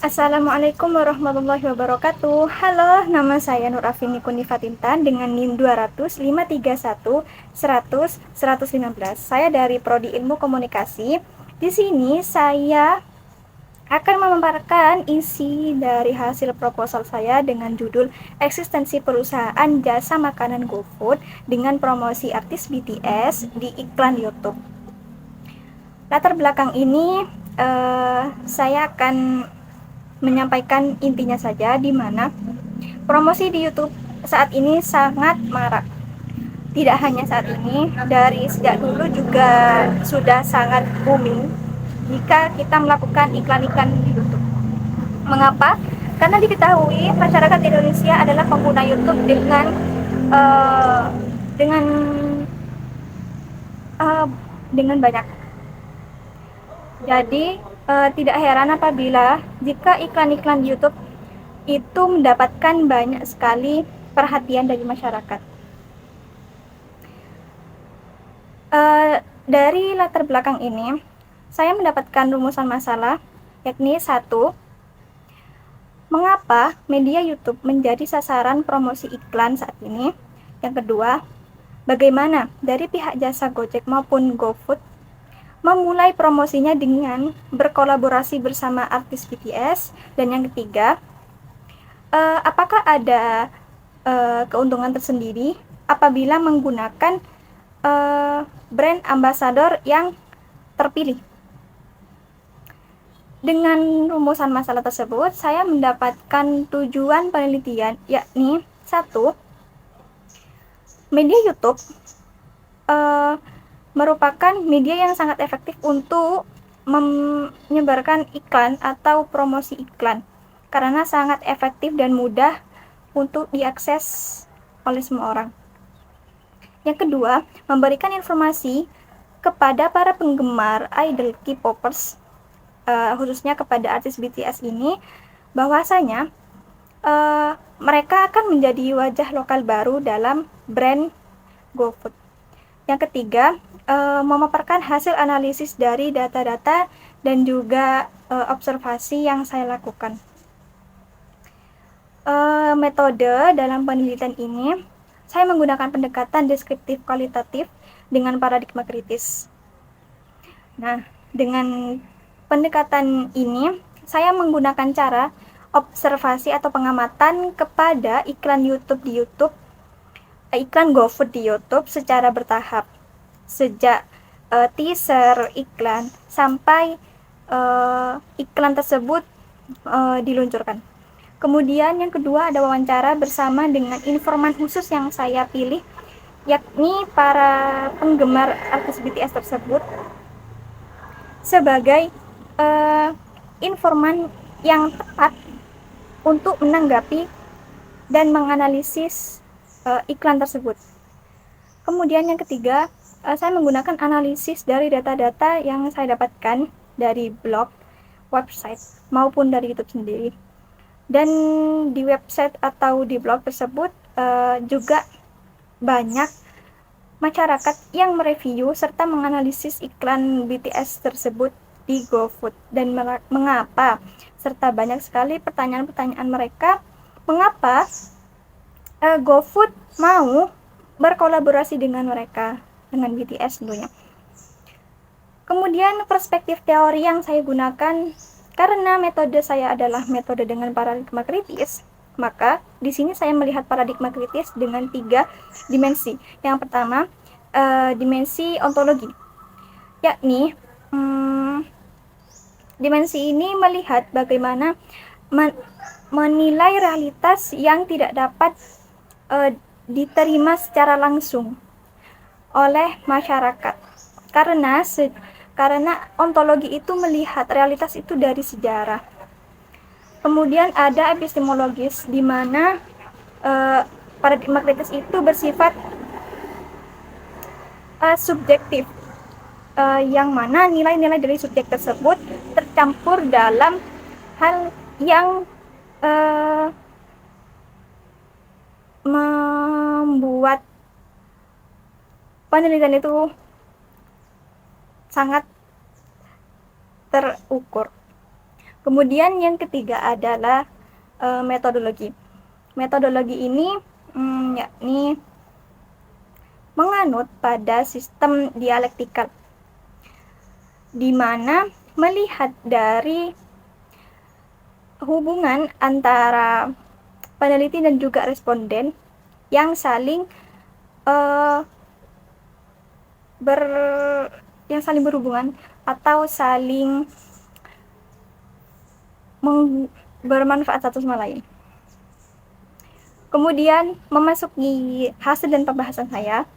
Assalamualaikum warahmatullahi wabarakatuh. Halo, nama saya Nur Afini Kunifatintan dengan NIM 200531100 Saya dari Prodi Ilmu Komunikasi. Di sini saya akan memaparkan isi dari hasil proposal saya dengan judul Eksistensi Perusahaan Jasa Makanan GoFood dengan Promosi Artis BTS di Iklan YouTube. Latar belakang ini saya akan menyampaikan intinya saja, di mana promosi di YouTube saat ini sangat marak. Tidak hanya saat ini, dari sejak dulu juga sudah sangat booming jika kita melakukan iklan-iklan di YouTube. Mengapa? Karena diketahui masyarakat Indonesia adalah pengguna YouTube dengan uh, dengan uh, dengan banyak. Jadi tidak heran apabila jika iklan-iklan di YouTube itu mendapatkan banyak sekali perhatian dari masyarakat. Dari latar belakang ini, saya mendapatkan rumusan masalah, yakni 1. Mengapa media YouTube menjadi sasaran promosi iklan saat ini? Yang kedua, bagaimana dari pihak jasa Gojek maupun GoFood memulai promosinya dengan berkolaborasi bersama artis BTS? Dan yang ketiga, apakah ada keuntungan tersendiri apabila menggunakan brand ambassador yang terpilih? Dengan rumusan masalah tersebut, saya mendapatkan tujuan penelitian, yakni 1. Media YouTube merupakan media yang sangat efektif untuk menyebarkan iklan atau promosi iklan, karena sangat efektif dan mudah untuk diakses oleh semua orang. Yang kedua, memberikan informasi kepada para penggemar idol K-popers, khususnya kepada artis BTS ini, bahwasanya mereka akan menjadi wajah lokal baru dalam brand GoFood. Yang ketiga, memaparkan hasil analisis dari data-data dan juga observasi yang saya lakukan. Metode dalam penelitian ini, saya menggunakan pendekatan deskriptif kualitatif dengan paradigma kritis. Nah, dengan pendekatan ini, saya menggunakan cara observasi atau pengamatan kepada iklan YouTube di YouTube, iklan GoFood di YouTube secara bertahap, sejak teaser iklan sampai iklan tersebut diluncurkan. Kemudian yang kedua ada wawancara bersama dengan informan khusus yang saya pilih, yakni para penggemar artis BTS tersebut, sebagai informan yang tepat untuk menanggapi dan menganalisis iklan tersebut. Kemudian yang ketiga, saya menggunakan analisis dari data-data yang saya dapatkan dari blog, website, maupun dari YouTube sendiri. Dan di website atau di blog tersebut juga banyak masyarakat yang mereview serta menganalisis iklan BTS tersebut di GoFood, dan mengapa, serta banyak sekali pertanyaan-pertanyaan mereka mengapa GoFood mau berkolaborasi dengan mereka, dengan BTS tentunya. Kemudian perspektif teori yang saya gunakan, karena metode saya adalah metode dengan paradigma kritis, maka di sini saya melihat paradigma kritis dengan 3 dimensi. Yang pertama, dimensi ontologi, yakni dimensi ini melihat bagaimana menilai realitas yang tidak dapat diterima secara langsung oleh masyarakat, karena ontologi itu melihat realitas itu dari sejarah. Kemudian ada epistemologis, di mana paradigma kritis itu bersifat subjektif, yang mana nilai-nilai dari subjek tersebut tercampur dalam hal yang membuat penelitian itu sangat terukur. Kemudian yang ketiga adalah metodologi. Metodologi ini yakni menganut pada sistem dialektikal, di mana melihat dari hubungan antara peneliti dan juga responden yang saling berhubungan atau saling bermanfaat satu sama lain. Kemudian memasuki hasil dan pembahasan saya.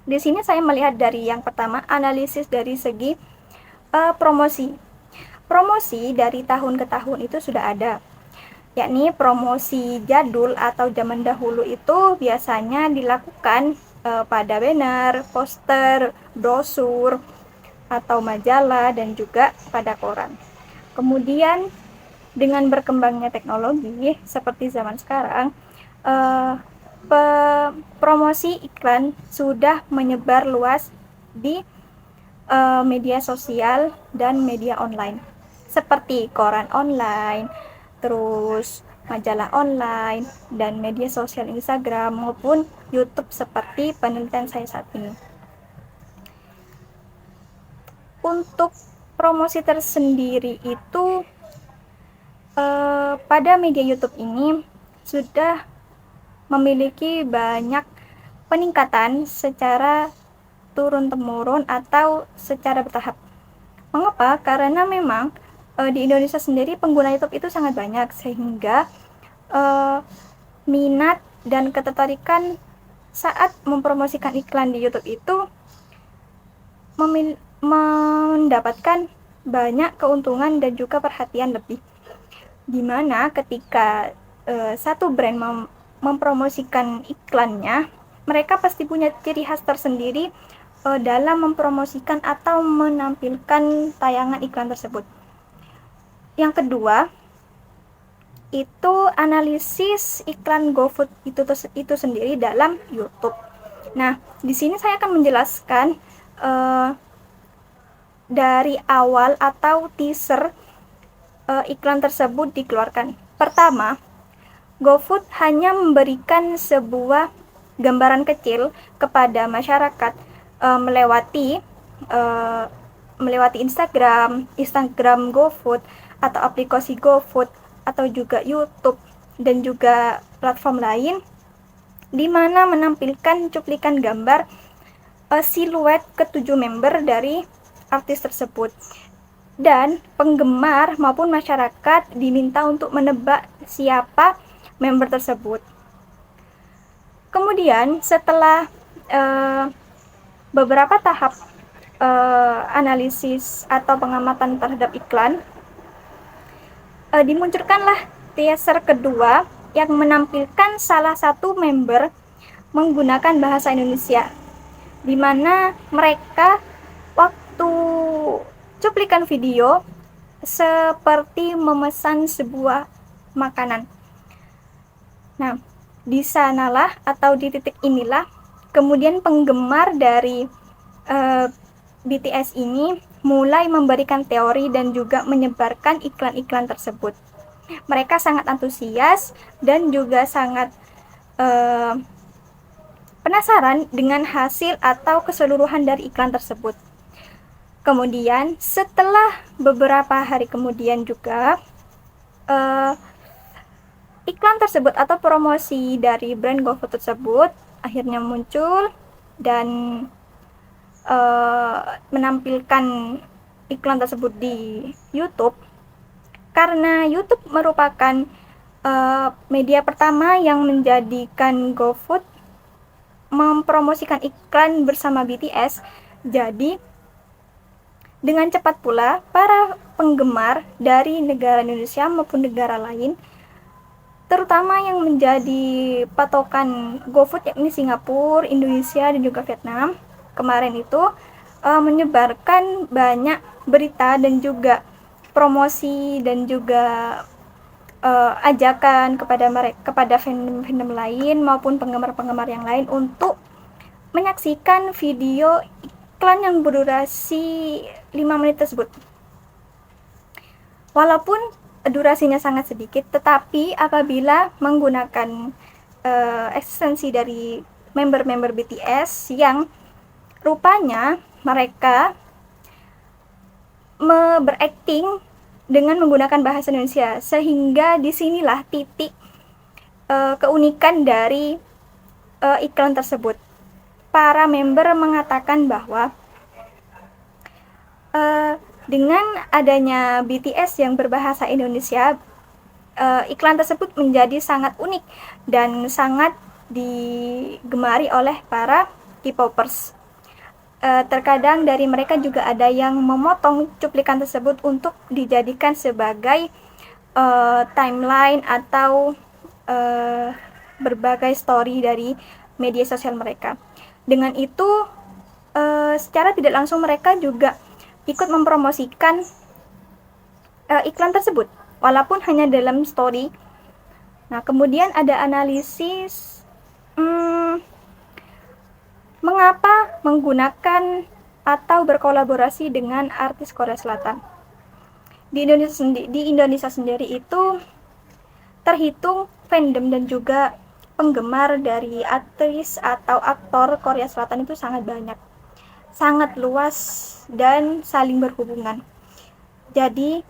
Di sini saya melihat dari yang pertama, analisis dari segi promosi. Promosi dari tahun ke tahun itu sudah ada, yakni promosi jadul atau zaman dahulu itu biasanya dilakukan pada banner, poster, brosur, atau majalah, dan juga pada koran. Kemudian dengan berkembangnya teknologi seperti zaman sekarang, promosi iklan sudah menyebar luas di media sosial dan media online, seperti koran online, terus majalah online, dan media sosial Instagram maupun YouTube seperti penelitian saya saat ini. Untuk promosi tersendiri itu pada media YouTube ini sudah memiliki banyak peningkatan secara turun-temurun atau secara bertahap. Mengapa? Karena memang di Indonesia sendiri pengguna YouTube itu sangat banyak, sehingga minat dan ketertarikan saat mempromosikan iklan di YouTube itu mendapatkan banyak keuntungan dan juga perhatian lebih. Dimana ketika satu brand mempromosikan iklannya, mereka pasti punya ciri khas tersendiri dalam mempromosikan atau menampilkan tayangan iklan tersebut. Yang kedua, itu analisis iklan GoFood itu sendiri dalam YouTube. Nah, di sini saya akan menjelaskan dari awal atau teaser iklan tersebut dikeluarkan. Pertama, GoFood hanya memberikan sebuah gambaran kecil kepada masyarakat melewati Instagram GoFood atau aplikasi GoFood atau juga YouTube dan juga platform lain, di mana menampilkan cuplikan gambar siluet ketujuh member dari artis tersebut, dan penggemar maupun masyarakat diminta untuk menebak siapa member tersebut. Kemudian setelah beberapa tahap analisis atau pengamatan terhadap iklan, dimunculkanlah teaser kedua yang menampilkan salah satu member menggunakan bahasa Indonesia, di mana mereka waktu cuplikan video seperti memesan sebuah makanan. Nah, di sanalah atau di titik inilah kemudian penggemar dari BTS ini mulai memberikan teori dan juga menyebarkan iklan-iklan tersebut. Mereka sangat antusias dan juga sangat penasaran dengan hasil atau keseluruhan dari iklan tersebut. Kemudian setelah beberapa hari kemudian juga iklan tersebut atau promosi dari brand GoFood tersebut akhirnya muncul dan menampilkan iklan tersebut di YouTube, karena YouTube merupakan media pertama yang menjadikan GoFood mempromosikan iklan bersama BTS. Jadi dengan cepat pula para penggemar dari negara Indonesia maupun negara lain, terutama yang menjadi patokan GoFood yakni Singapura, Indonesia, dan juga Vietnam, kemarin itu menyebarkan banyak berita dan juga promosi dan juga ajakan kepada fandom lain maupun penggemar-penggemar yang lain untuk menyaksikan video iklan yang berdurasi 5 menit tersebut. Walaupun durasinya sangat sedikit, tetapi apabila menggunakan eksistensi dari member-member BTS yang rupanya mereka berakting dengan menggunakan bahasa Indonesia, sehingga disinilah titik keunikan dari iklan tersebut. Para member mengatakan bahwa dengan adanya BTS yang berbahasa Indonesia, iklan tersebut menjadi sangat unik dan sangat digemari oleh para K-popers. Terkadang dari mereka juga ada yang memotong cuplikan tersebut untuk dijadikan sebagai timeline atau berbagai story dari media sosial mereka. Dengan itu secara tidak langsung mereka juga ikut mempromosikan iklan tersebut walaupun hanya dalam story. Nah, kemudian ada analisis mengapa menggunakan atau berkolaborasi dengan artis Korea Selatan. Di Indonesia sendiri itu terhitung fandom dan juga penggemar dari aktris atau aktor Korea Selatan itu sangat banyak, sangat luas dan saling berhubungan. Jadi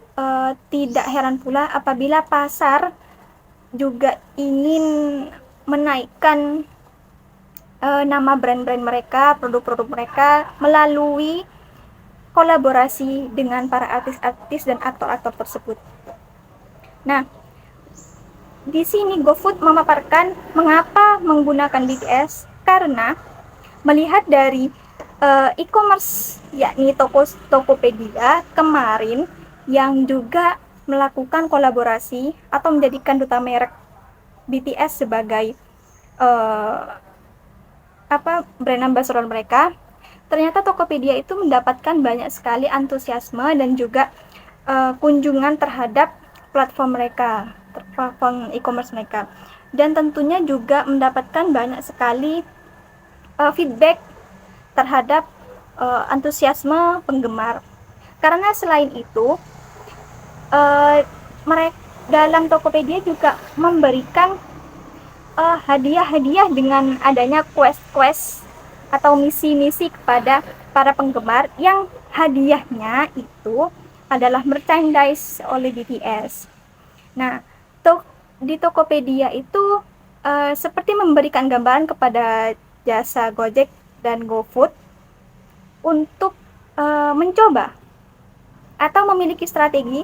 tidak heran pula apabila pasar juga ingin menaikkan nama brand-brand mereka, produk-produk mereka melalui kolaborasi dengan para artis-artis dan aktor-aktor tersebut. Nah, di sini GoFood memaparkan mengapa menggunakan BTS, karena melihat dari e-commerce yakni Tokopedia kemarin yang juga melakukan kolaborasi atau menjadikan duta merek BTS sebagai brand ambassador mereka, ternyata Tokopedia itu mendapatkan banyak sekali antusiasme dan juga kunjungan terhadap platform mereka, platform e-commerce mereka, dan tentunya juga mendapatkan banyak sekali feedback terhadap antusiasme penggemar. Karena selain itu mereka dalam Tokopedia juga memberikan hadiah-hadiah dengan adanya quest-quest atau misi-misi kepada para penggemar, yang hadiahnya itu adalah merchandise oleh BTS. Nah, di Tokopedia itu seperti memberikan gambaran kepada jasa Gojek dan GoFood untuk mencoba atau memiliki strategi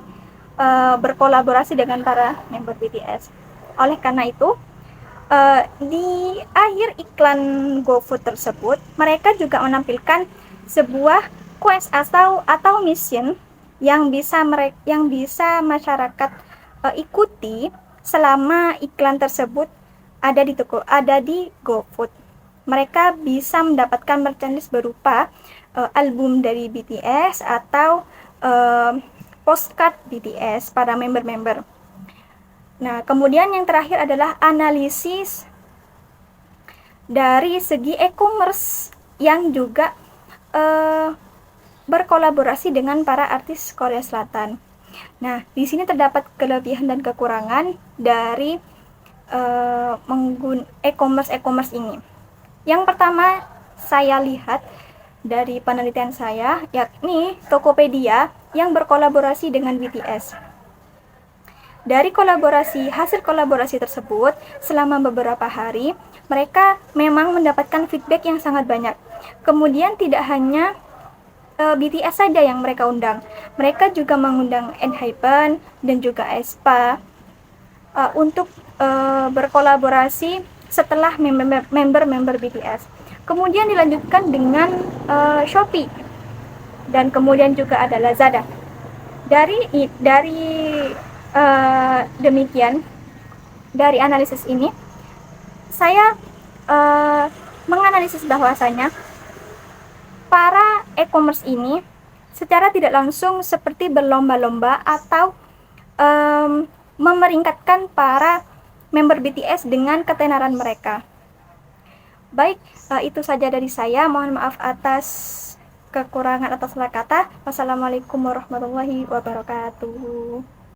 berkolaborasi dengan para member BTS. Oleh karena itu, di akhir iklan GoFood tersebut, mereka juga menampilkan sebuah quest atau mission yang bisa masyarakat ikuti selama iklan tersebut ada di GoFood. Mereka bisa mendapatkan merchandise berupa album dari BTS atau postcard BTS para member-member. Nah, kemudian yang terakhir adalah analisis dari segi e-commerce yang juga berkolaborasi dengan para artis Korea Selatan. Nah, di sini terdapat kelebihan dan kekurangan dari e-commerce ini. Yang pertama saya lihat dari penelitian saya, yakni Tokopedia yang berkolaborasi dengan BTS. Dari hasil kolaborasi tersebut, selama beberapa hari, mereka memang mendapatkan feedback yang sangat banyak. Kemudian tidak hanya BTS saja yang mereka undang, mereka juga mengundang ENHYPEN dan juga aespa untuk berkolaborasi setelah member-member BTS. Kemudian dilanjutkan dengan Shopee, dan kemudian juga ada Lazada. Dari demikian, dari analisis ini saya menganalisis bahwasanya para e-commerce ini secara tidak langsung seperti berlomba-lomba atau memeringkatkan para member BTS dengan ketenaran mereka. Baik, itu saja dari saya. Mohon maaf atas kekurangan atau salah kata. Wassalamualaikum warahmatullahi wabarakatuh.